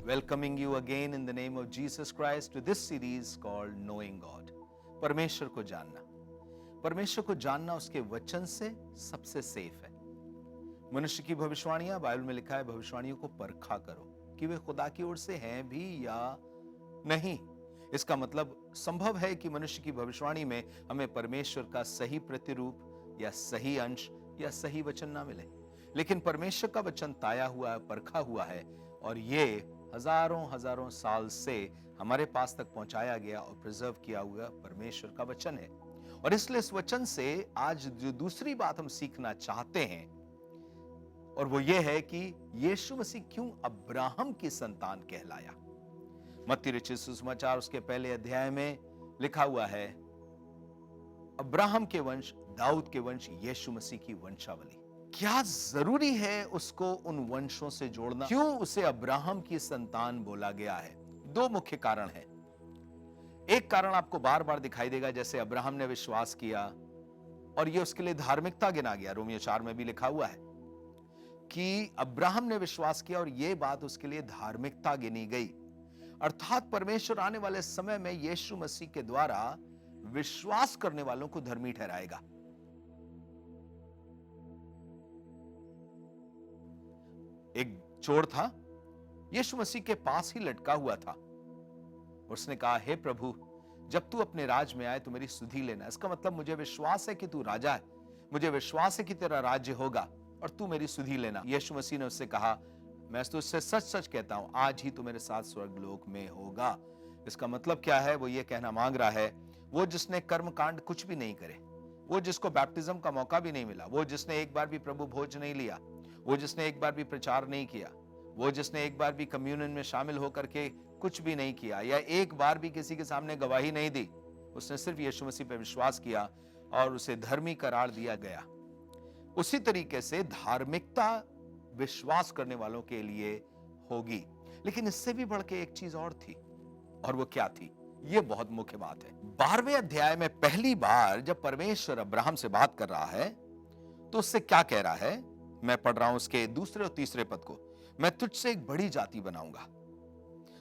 welcoming you again in the name of Jesus Christ to this series called Knowing God. परमेश्वर को जानना। परमेश्वर को जानना उसके वचन से सबसे सेफ है। मनुष्य की भविष्यवाणियां, बाइबल में लिखा है, भविष्यवाणियों को परखा करो कि वे खुदा की ओर से हैं भी या नहीं। इसका मतलब संभव है कि मनुष्य की भविष्यवाणी में हमें परमेश्वर का सही प्रतिरूप या सही अंश या सही वचन ना मिले, लेकिन परमेश्वर का वचन ताया हुआ है, परखा हुआ है, और ये हजारों हजारों साल से हमारे पास तक पहुंचाया गया और प्रिजर्व किया हुआ परमेश्वर का वचन है। और इसलिए इस वचन से आज जो दूसरी बात हम सीखना चाहते हैं, और वो ये है कि यीशु मसीह क्यों अब्राहम की संतान कहलाया। मत्ती रचित सुसमाचार उसके पहले अध्याय में लिखा हुआ है, अब्राहम के वंश, दाऊद के वंश, यीशु मसीह की वंशावली। क्या जरूरी है उसको उन वंशों से जोड़ना? क्यों उसे अब्राहम की संतान बोला गया है? दो मुख्य कारण हैं। एक कारण आपको बार बार दिखाई देगा, जैसे अब्राहम ने विश्वास किया और यह उसके लिए धार्मिकता गिना गया। रोमियो 4 में भी लिखा हुआ है कि अब्राहम ने विश्वास किया और यह बात उसके लिए धार्मिकता गिनी गई। अर्थात परमेश्वर आने वाले समय में यीशु मसीह के द्वारा विश्वास करने वालों को धर्मी ठहराएगा। एक चोर था, यीशु मसीह के पास ही लटका हुआ था। उसने कहा, हे प्रभु, जब तू अपने राज में आए तो मेरी सुधि लेना। इसका मतलब मुझे विश्वास है कि तू राजा है, मुझे विश्वास है कि तेरा राज्य होगा और तू मेरी सुधि लेना। यीशु मसीह ने उससे कहा, मैं तुझसे सच सच कहता हूं, आज ही तू मेरे साथ स्वर्गलोक में होगा। इसका मतलब क्या है? वो ये कहना मांग रहा है, वो जिसने कर्मकांड कुछ भी नहीं करे, वो जिसको बैप्टिज्म का मौका भी नहीं मिला, वो जिसने एक बार भी प्रभु भोज नहीं लिया, वो जिसने एक बार भी प्रचार नहीं किया, वो जिसने एक बार भी कम्युनियन में शामिल होकर के कुछ भी नहीं किया, या एक बार भी किसी के सामने गवाही नहीं दी, उसने सिर्फ यीशु मसीह पर विश्वास किया और उसे धर्मी करार दिया गया। उसी तरीके से धार्मिकता विश्वास करने वालों के लिए होगी। लेकिन इससे भी बढ़ के एक चीज और थी, और वो क्या थी? ये बहुत मुख्य बात है। 12वें अध्याय में पहली बार जब परमेश्वर अब्राहम से बात कर रहा है तो उससे क्या कह रहा है? मैं पढ़ रहा हूं उसके दूसरे और तीसरे पद को। मैं तुझसे एक बड़ी जाति बनाऊंगा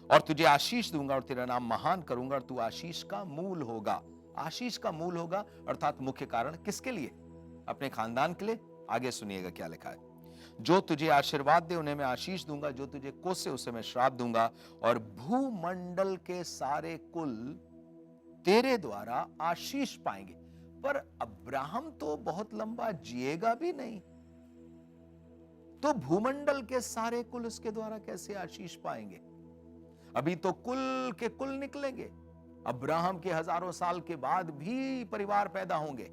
और तुझे आशीष दूंगा और तेरा नाम महान करूंगा और तू आशीष का मूल होगा। आशीष का मूल होगा अर्थात मुख्य कारण किसके लिए? अपने खानदान के लिए। आगे सुनिएगा क्या लिखा है, जो तुझे आशीर्वाद दे उन्हें मैं आशीष दूंगा, जो तुझे कोसे उसे मैं श्राप दूंगा, और भूमंडल के सारे कुल तेरे द्वारा आशीष पाएंगे। पर अब्राहम तो बहुत लंबा जिएगा भी नहीं, तो भूमंडल के सारे कुल उसके द्वारा कैसे आशीष पाएंगे? अभी तो कुल के कुल निकलेंगे, अब्राहम के हजारों साल के बाद भी परिवार पैदा होंगे,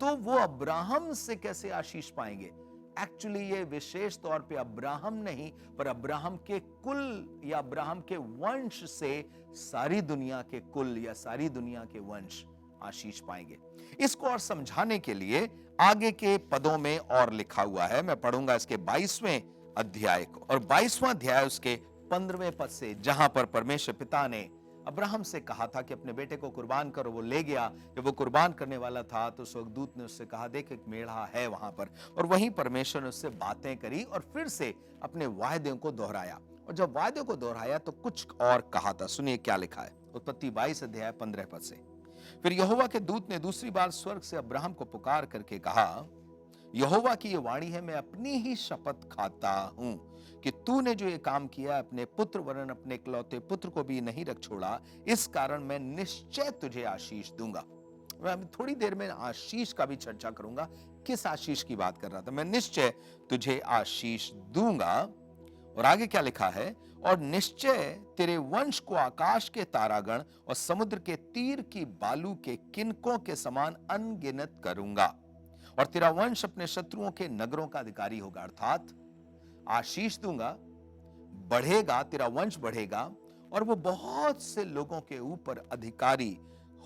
तो वो अब्राहम से कैसे आशीष पाएंगे? एक्चुअली ये विशेष तौर पे अब्राहम नहीं, पर अब्राहम के कुल या अब्राहम के वंश से सारी दुनिया के कुल या सारी दुनिया के वंश आशीष पाएंगे। इसको और समझाने के लिए आगे के पदों में और लिखा हुआ है। मैं पढ़ूंगा इसके 22वें अध्याय को, और 22वां अध्याय उसके 15वें पद से, जहां पर परमेश्वर पिता ने अब्राहम से कहा था कि अपने बेटे को कुर्बान करो। वो ले गया। जब वो कुर्बान करने वाला था तो स्वर्गदूत ने उससे कहा, देख एक मेढ़ा है वहां पर, और वहीं परमेश्वर ने उससे बातें करी और फिर से अपने वायदे को दोहराया। और जब वायदे को दोहराया तो कुछ और कहा था। सुनिए क्या लिखा है, उत्पत्ति 22 अध्याय 15 पद से। फिर यहोवा के दूत ने दूसरी बार स्वर्ग से अब्राहम को पुकार करके कहा, यहोवा की ये वाणी है, मैं अपनी ही शपथ खाता हूं कि तूने जो ये काम किया, अपने पुत्र वरन अपने इकलौते पुत्र को भी नहीं रख छोड़ा, इस कारण मैं निश्चय तुझे आशीष दूंगा। मैं अभी थोड़ी देर में आशीष का भी चर्चा करूंगा। किस आशीष की बात कर रहा था? मैं निश्चय तुझे आशीष दूंगा। और आगे क्या लिखा है, और निश्चय तेरे वंश को आकाश के तारागण और समुद्र के तीर की बालू के किनकों के समान अनगिनत करूंगा, और तेरा वंश अपने शत्रुओं के नगरों का अधिकारी होगा। अर्थात आशीष दूंगा, बढ़ेगा, तेरा वंश बढ़ेगा और वो बहुत से लोगों के ऊपर अधिकारी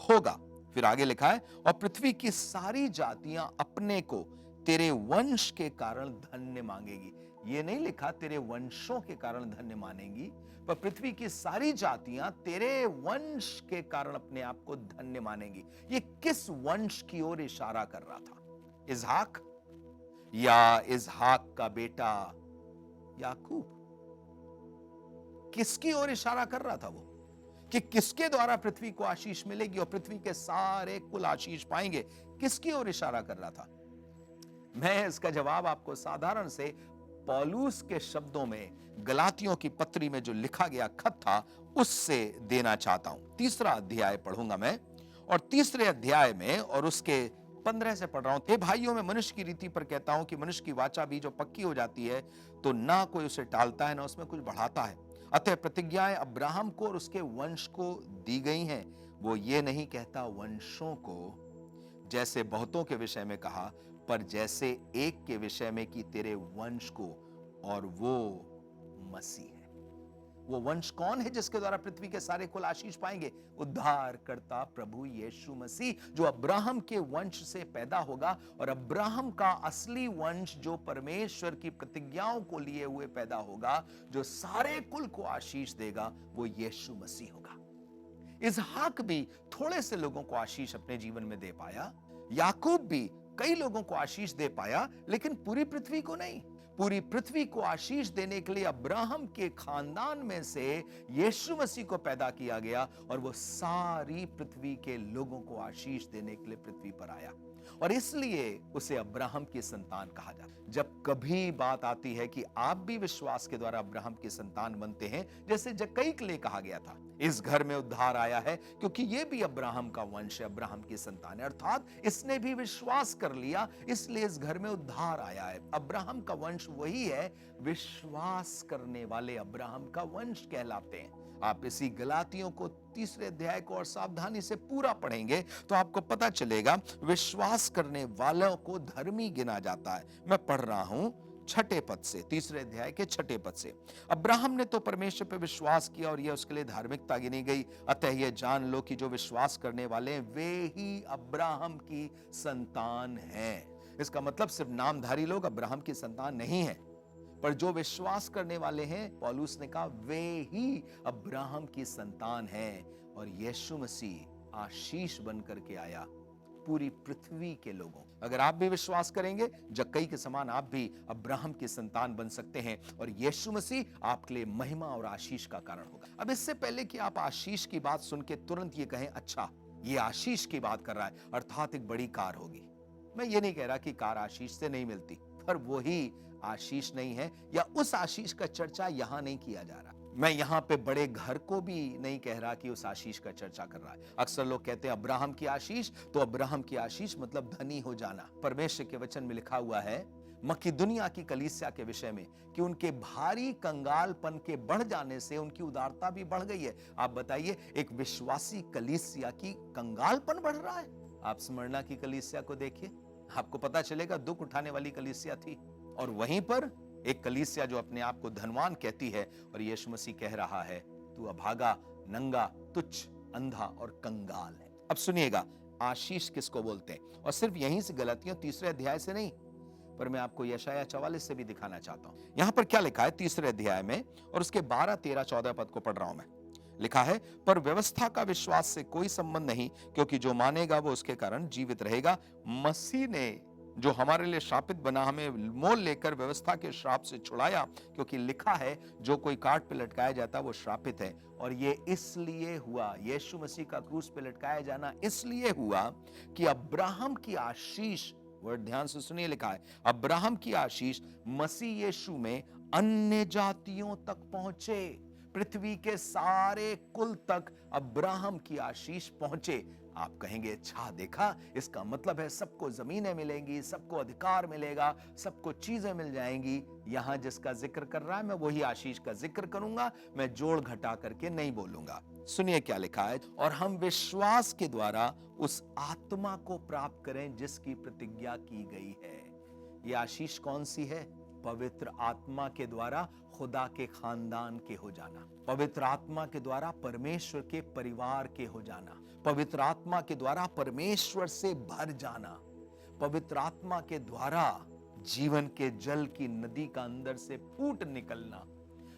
होगा। फिर आगे लिखा है, और पृथ्वी की सारी जातियां अपने को तेरे वंश के कारण धन्य मांगेगी। ये नहीं लिखा तेरे वंशों के कारण धन्य मानेंगी, पर पृथ्वी की सारी जातियां तेरे वंश के कारण अपने आप को धन्य मानेंगी। ये किस वंश की ओर इशारा कर रहा था? इसहाक या इसहाक का बेटा याकूब? किसकी ओर इशारा कर रहा था वो, कि किसके द्वारा पृथ्वी को आशीष मिलेगी और पृथ्वी के सारे कुल आशीष पाएंगे, किसकी ओर इशारा कर रहा था? मैं इसका जवाब आपको साधारण से पौलुस के शब्दों में गलातियों की पत्री में जो लिखा गया खत था उससे देना चाहता हूं। 3रा अध्याय पढ़ूंगा मैं, और 3रे अध्याय में और उसके 15 से पढ़ रहा हूं। हे भाइयों, मैं मनुष्य की रीति पर कहता हूं कि मनुष्य की वाचा भी जो पक्की हो जाती है तो ना कोई उसे टालता है ना उसमें कुछ बढ़ाता है। अतः प्रतिज्ञाएं अब्राहम को और उसके वंश को दी गई हैं। वो ये नहीं कहता वंशों को, जैसे बहुतों के विषय में कहा, पर जैसे एक के विषय में कि तेरे वंश को, और वो मसीह है। वो वंश कौन है जिसके द्वारा पृथ्वी के सारे कुल आशीष पाएंगे? उद्धार करता प्रभु यीशु मसीह, जो अब्राहम के वंश से पैदा होगा। और अब्राहम का असली वंश जो परमेश्वर की प्रतिज्ञाओं को लिए हुए पैदा होगा, जो सारे कुल को आशीष देगा, वो यीशु मसीह होगा। इसहाक भी थोड़े से लोगों को आशीष अपने जीवन में दे पाया, याकूब भी कई लोगों को आशीष दे पाया, लेकिन पूरी पृथ्वी को नहीं। पूरी पृथ्वी को आशीष देने के लिए अब्राहम के खानदान में से यीशु मसीह को पैदा किया गया, और वो सारी पृथ्वी के लोगों को आशीष देने के लिए पृथ्वी पर आया, और इसलिए उसे अब्राहम की संतान कहा जाता है। जब कभी बात आती है कि आप भी विश्वास के द्वारा अब्राहम की संतान बनते हैं, जैसे जक्कई के लिए कहा गया था, इस घर में उद्धार आया है क्योंकि ये भी अब्राहम का वंश है, अब्राहम की संतान है, अर्थात इसने भी विश्वास कर लिया, इसलिए इस घर में उद्धार आया है। अब्राहम का वंश वही है, विश्वास करने वाले अब्राहम का वंश कहलाते हैं। आप इसी गलातियों को 3रे अध्याय को और सावधानी से पूरा पढ़ेंगे तो आपको पता चलेगा विश्वास करने वालों को धर्मी गिना जाता है। मैं पढ़ रहा हूं 6 पद से, 3रे अध्याय के 6 पद से। अब्राहम ने तो परमेश्वर पर विश्वास किया और यह उसके लिए धार्मिकता गिनी गई। अतः यह जान लो कि जो विश्वास करने वाले हैं वे ही अब्राहम की संतान हैं। इसका मतलब सिर्फ नामधारी लोग अब्राहम की संतान नहीं है, पर जो विश्वास करने वाले हैं, पौलुस ने कहा, वे ही अब्राहम की संतान हैं। और यीशु मसीह आशीष बनकर के आया पूरी पृथ्वी के लोगों। अगर आप भी विश्वास करेंगे, जक्कई के समान आप भी अब्राहम की संतान बन सकते हैं, और यीशु मसीह आपके लिए महिमा और आशीष का कारण होगा। अब इससे पहले कि आप आशीष की बात सुन के तुरंत ये कहें, अच्छा ये आशीष की बात कर रहा है, अर्थात एक बड़ी कार होगी। मैं ये नहीं कह रहा कि कार आशीष से नहीं मिलती, पर वही आशीष नहीं है, या उस आशीष का चर्चा यहां नहीं किया जा रहा। मैं यहां पे बड़े घर को भी नहीं कह रहा कि उस आशीष का चर्चा कर रहा है। अक्सर लोग कहते हैं अब्राहम की आशीष, तो अब्राहम की आशीष मतलब धनी हो जाना। परमेश्वर के वचन में लिखा हुआ है मकिदुनिया की कलीसिया के विषय में कि उनके भारी कंगालपन के बढ़ जाने से उनकी उदारता भी बढ़ गई है। आप बताइए, एक विश्वासी कलीसिया की कंगालपन बढ़ रहा है? आप स्मरणा की कलीसिया को देखिए, आपको पता चलेगा दुख उठाने वाली कलीसिया थी, और वहीं पर एक कलीसिया जो अपने आप को धनवान कहती है, और यीशु मसीह कह रहा है तू अभागा, नंगा, तुच्छ, अंधा और कंगाल है। अब सुनिएगा, आशीष किसको बोलते हैं, और सिर्फ यहीं से गलातियों 3रे अध्याय से नहीं, पर मैं आपको यशायाह 44 से भी दिखाना चाहता हूं। यहां पर क्या लिखा है 3रे अध्याय में, और उसके 12, 13, 14 पद को पढ़ रहा हूं मैं। लिखा है, पर व्यवस्था का विश्वास से कोई संबंध नहीं, क्योंकि जो मानेगा वो उसके कारण जीवित रहेगा। मसीह ने जो हमारे लिए श्रापित बना, हमें मोल लेकर व्यवस्था के श्राप से छुड़ाया, क्योंकि लिखा है जो कोई काट पे लटकाया जाता वो श्रापित है। और ये इसलिए हुआ, यीशु मसीह का क्रूस पे लटकाया जाना इसलिए हुआ कि अब्राहम की आशीष, वर्ड ध्यान से सुनिए, लिखा है अब्राहम की आशीष मसीह यीशु में अन्य जातियों तक पहुंचे। पृथ्वी के सारे कुल तक अब्राहम की आशीष पहुंचे। आप कहेंगे, अच्छा देखा, इसका मतलब है सबको जमीनें मिलेंगी, सबको अधिकार मिलेगा, सबको चीजें मिल जाएंगी। यहां जिसका जिक्र कर रहा है, मैं वही आशीष का जिक्र करूंगा, मैं जोड़ घटा करके नहीं बोलूंगा। सुनिए क्या लिखा है, और हम विश्वास के द्वारा उस आत्मा को प्राप्त करें जिसकी प्रतिज्ञा की गई है। यह आशीष कौन सी है? पवित्र आत्मा के द्वारा खुदा के खानदान के हो जाना, पवित्र आत्मा के द्वारा परमेश्वर के परिवार के हो जाना, पवित्र आत्मा के द्वारा परमेश्वर से भर जाना, पवित्र आत्मा के द्वारा जीवन के जल की नदी का अंदर से फूट निकलना,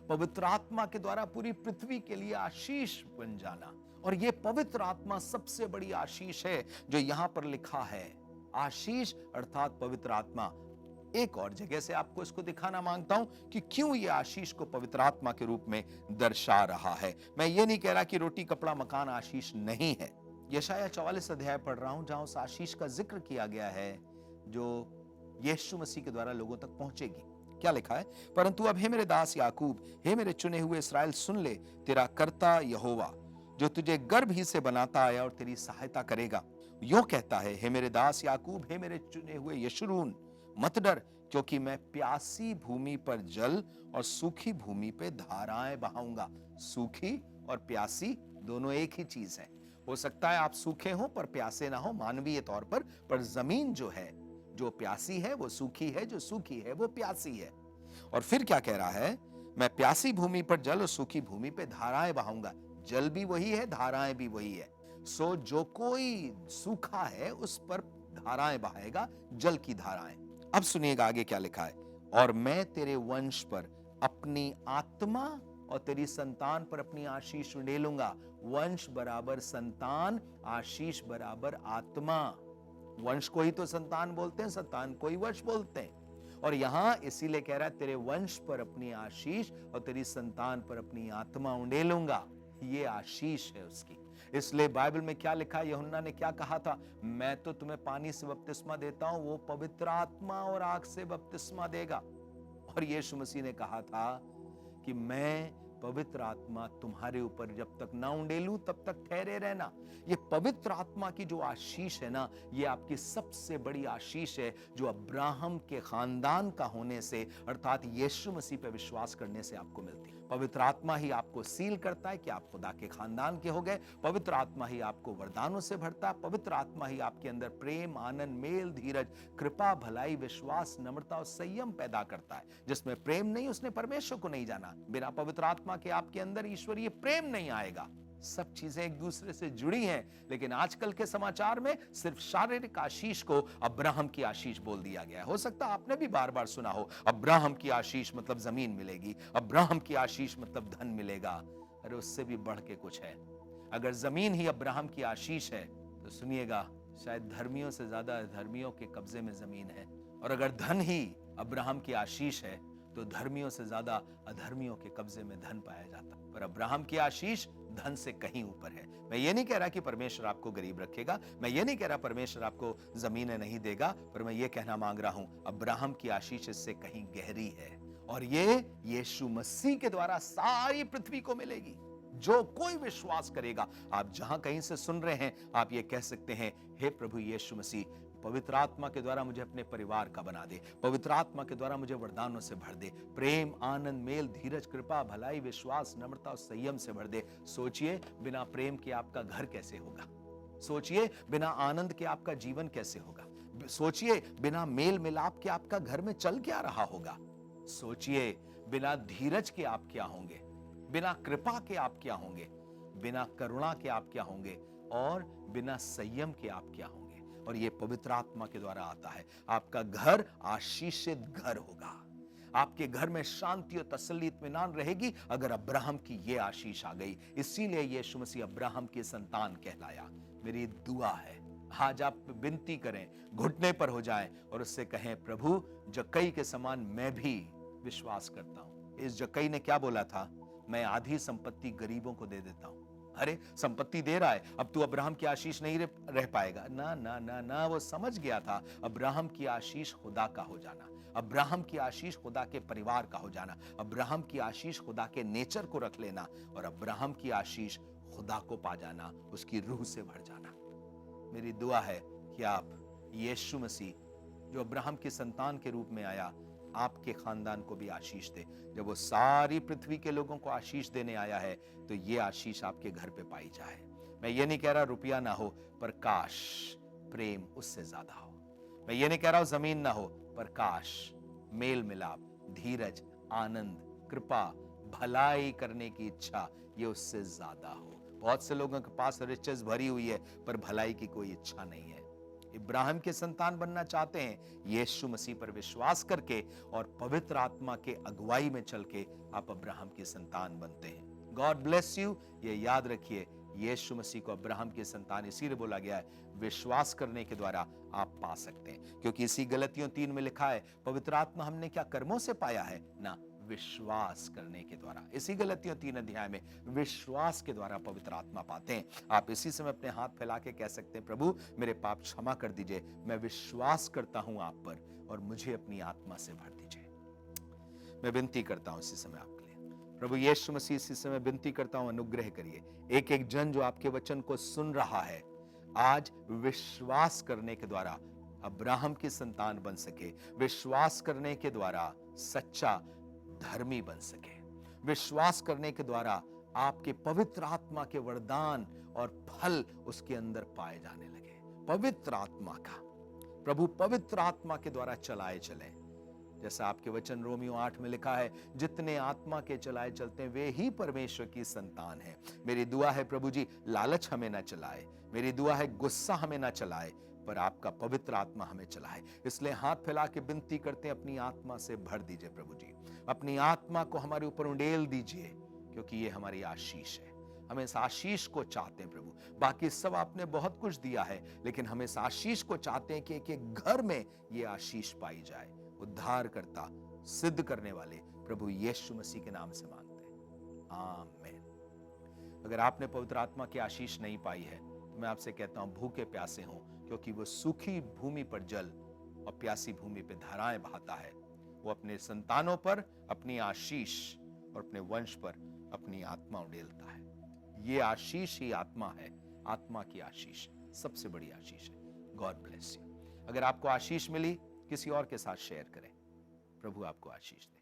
पवित्र आत्मा के द्वारा पूरी पृथ्वी के लिए आशीष बन जाना। और यह पवित्र आत्मा सबसे बड़ी आशीष है जो यहां पर लिखा है। आशीष अर्थात पवित्र आत्मा एक और जगह से आपको इसको दिखाना मांगता हूं कि क्यों ये आशीष को पवित्र आत्मा के रूप में दर्शा रहा है। मैं ये नहीं कह रहा कि रोटी कपड़ा मकान आशीष नहीं है। यशाया 44 अध्याय पढ़ रहा हूं जहां उस आशीष का जिक्र किया गया है जो यीशु मसीह के द्वारा लोगों तक पहुंचेगी। क्या लिखा है? परंतु अब हे मेरे दास याकूब, हे मेरे चुने हुए इस्राएल, सुन ले, तेरा कर्ता यहोवा जो तुझे गर्भ ही से बनाता आया और तेरी सहायता करेगा, यो कहता है, हे मेरे दास याकूब, हे मेरे चुने हुए यशूरून, मत डर, क्योंकि मैं प्यासी भूमि पर जल और सूखी भूमि पे धाराएं बहाऊंगा। सूखी और प्यासी दोनों एक ही चीज है। हो सकता है आप सूखे हो पर प्यासे ना हो मानवीय तौर पर जमीन जो है, जो प्यासी है वो सूखी है, जो सूखी है वो प्यासी है। और फिर क्या कह रहा है? मैं प्यासी भूमि पर जल और सूखी भूमि पे धाराएं बहाऊंगा। जल भी वही है, धाराएं भी वही है। सो जो कोई सूखा है उस पर धाराएं बहाएगा, जल की धाराएं। अब सुनिएगा आगे क्या लिखा है। और मैं तेरे वंश पर अपनी आत्मा और तेरी संतान पर अपनी आशीष उंडेलूंगा। वंश बराबर संतान, आशीष बराबर आत्मा। वंश को ही तो संतान बोलते हैं, संतान को ही वंश बोलते हैं। और यहां इसीलिए कह रहा है तेरे वंश पर अपनी आशीष और तेरी संतान पर अपनी आत्मा उंडेलूंगा। ये आशीष है उसकी। इसलिए बाइबल में क्या लिखा है? यूहन्ना ने क्या कहा था? मैं तो तुम्हें पानी से बपतिस्मा देता हूं, वो पवित्र आत्मा और आग से बपतिस्मा देगा। और यीशु मसीह ने कहा था कि मैं पवित्र आत्मा तुम्हारे ऊपर जब तक ना उंडेलूं तब तक ठहरे रहना। ये पवित्र आत्मा की जो आशीष है ना, ये आपकी सबसे बड़ी आशीष है जो अब्राहम के खानदान का होने से अर्थात यीशु मसीह पे विश्वास करने से आपको मिलती है। पवित्र आत्मा ही आपको सील करता है कि आप खुदा के खानदान के हो गए। पवित्र आत्मा ही आपको वरदानों से भरता है। पवित्र आत्मा ही आपके अंदर प्रेम, आनंद, मेल, धीरज, कृपा, भलाई, विश्वास, नम्रता और संयम पैदा करता है। जिसमें प्रेम नहीं उसने परमेश्वर को नहीं जाना। बिना पवित्र आत्मा के आपके अंदर ईश्वरीय प्रेम नहीं आएगा। सब चीजें एक दूसरे से जुड़ी हैं, लेकिन आजकल के समाचार में सिर्फ शारीरिक आशीष को अब्राहम की आशीष बोल दिया गया है। हो सकता है आपने भी बार बार सुना हो, अब्राहम की आशीष मतलब जमीन मिलेगी, अब्राहम की आशीष मतलब धन मिलेगा। अरे उससे भी बढ़ के कुछ है। अगर जमीन ही अब्राहम की आशीष है तो सुनिएगा, शायद धर्मियों से ज्यादा धर्मियों के कब्जे में जमीन है। और अगर धन ही अब्राहम की आशीष है तो धर्मियों से ज्यादा अधर्मियों के कब्जे में धन पाया जाता। पर अब्राहम की आशीष धन से कहीं ऊपर है। मैं ये नहीं कह रहा कि परमेश्वर आपको गरीब रखेगा, मैं ये नहीं कह रहा परमेश्वर आपको जमीनें नहीं देगा, पर मैं ये कहना मांग रहा हूं अब्राहम की आशीष इससे कहीं गहरी है। और ये यीशु मसीह के द्वारा सारी पृथ्वी को मिलेगी। जो कोई विश्वास करेगा, आप जहां कहीं से सुन रहे हैं, आप ये कह सकते हैं, हे प्रभु यीशु मसीह, पवित्र आत्मा के द्वारा मुझे अपने परिवार का बना दे, पवित्र आत्मा के द्वारा मुझे वरदानों से भर दे, प्रेम, आनंद, मेल, धीरज, कृपा, भलाई, विश्वास, नम्रता और संयम से भर दे। सोचिए बिना प्रेम के आपका घर कैसे होगा? सोचिए बिना आनंद के आपका जीवन कैसे होगा? सोचिए बिना मेल मिलाप के आपका घर में चल क्या रहा होगा? सोचिए बिना धीरज के आप क्या होंगे, बिना कृपा के आप क्या होंगे, बिना करुणा के आप क्या होंगे, और बिना संयम के आप क्या होंगे। और ये पवित्र आत्मा के द्वारा आता है। आपका घर आशीषित घर होगा। आपके घर में शांति और तसल्ली, इत्मीनान रहेगी अगर अब्राहम की ये आशीष आ गई। इसीलिए यीशु मसीह अब्राहम के संतान कहलाया। मेरी दुआ है आज आप विनती करें, घुटने पर हो जाएं और उससे कहें, प्रभु जक्कई के समान मैं भी विश्वास करता हूं। इस जक्कई ने क्या बोला था? मैं आधी संपत्ति गरीबों को दे देता हूं। अरे संपत्ति दे रहा है, अब तू अब्राहम की आशीष नहीं रह पाएगा। ना ना ना ना, वो समझ गया था अब्राहम की आशीष खुदा का हो जाना, अब्राहम की आशीष खुदा के परिवार का हो जाना, अब्राहम की आशीष खुदा के नेचर को रख लेना, और अब्राहम की आशीष खुदा को पा जाना, उसकी रूह से भर जाना। मेरी दुआ है कि आप यीशु मसीह जो अब्राहम के संतान के रूप में आया, आपके खानदान को भी आशीष दे। जब वो सारी पृथ्वी के लोगों को आशीष देने आया है तो ये आशीष आपके घर पे पाई जाए। मैं ये नहीं कह रहा रुपया ना हो, पर काश प्रेम उससे ज्यादा हो। मैं ये नहीं कह रहा हूं जमीन ना हो, पर काश मेल मिलाप, धीरज, आनंद, कृपा, भलाई करने की इच्छा ये उससे ज्यादा हो। बहुत से लोगों के पास रिचेस भरी हुई है पर भलाई की कोई इच्छा नहीं है। इब्राहिम के संतान बनना चाहते हैं, यीशु मसीह पर विश्वास करके और पवित्र आत्मा के अगुवाई में चल के आप अब्राहम के संतान बनते हैं। God bless you. ये याद रखिए, यीशु मसीह को अब्राहम की संतान इसीलिए बोला गया है, विश्वास करने के द्वारा आप पा सकते हैं। क्योंकि इसी गलतियों 3 में लिखा है, पवित्र आत्मा हमने क्या कर्मों से पाया है ना, विश्वास करने के द्वारा। इसी गलतियों 3 अध्याय में विश्वास के द्वारा पवित्र आत्मा पाते हैं। आप इसी समय अपने हाथ फैला के कह सकते हैं, प्रभु मेरे पाप क्षमा कर दीजिए, मैं विश्वास करता हूं आप पर और मुझे अपनी आत्मा से भर दीजिए। मैं विनती करता हूं इसी समय आपके लिए, प्रभु यीशु मसीह इसी समय विनती करता हूं, अनुग्रह करिए। एक एक जन जो आपके वचन को सुन रहा है, आज विश्वास करने के द्वारा अब्राहम की संतान बन सके, विश्वास करने के द्वारा सच्चा धर्मी बन सके, विश्वास करने के द्वारा आपके पवित्र आत्मा के वरदान और फल उसके अंदर पाए जाने लगे। पवित्र आत्मा का, प्रभु पवित्र आत्मा के द्वारा चलाए चले। जैसा आपके वचन रोमियो 8 में लिखा है, जितने आत्मा के चलाए चलते हैं वे ही परमेश्वर की संतान है। मेरी दुआ है प्रभु जी, लालच हमें ना चलाए, मेरी दुआ है गुस्सा हमें ना चलाए, पर आपका पवित्र आत्मा हमें चलाए। इसलिए हाथ फैला के विनती करते हैं, अपनी आत्मा से भर दीजिए प्रभु जी, अपनी आत्मा को हमारे ऊपर उंडेल दीजिए, क्योंकि ये हमारी आशीष है। हम इस आशीष को चाहते हैं प्रभु, बाकी सब आपने बहुत कुछ दिया है, लेकिन हम इस आशीष को चाहते हैं कि एक एक घर में ये आशीष पाई जाए। उद्धार करता, सिद्ध करने वाले प्रभु यीशु मसीह के नाम से मांगते हैं, आमीन। अगर आपने पवित्र आत्मा की आशीष नहीं पाई है तो मैं आपसे कहता हूं, भूखे प्यासे हो, क्योंकि वो सूखी भूमि पर जल और प्यासी भूमि पर धाराएं बहाता है। वो अपने संतानों पर अपनी आशीष और अपने वंश पर अपनी आत्मा उड़ेलता है। ये आशीष ही आत्मा है, आत्मा की आशीष सबसे बड़ी आशीष है। God bless you. अगर आपको आशीष मिली, किसी और के साथ शेयर करें। प्रभु आपको आशीष दे।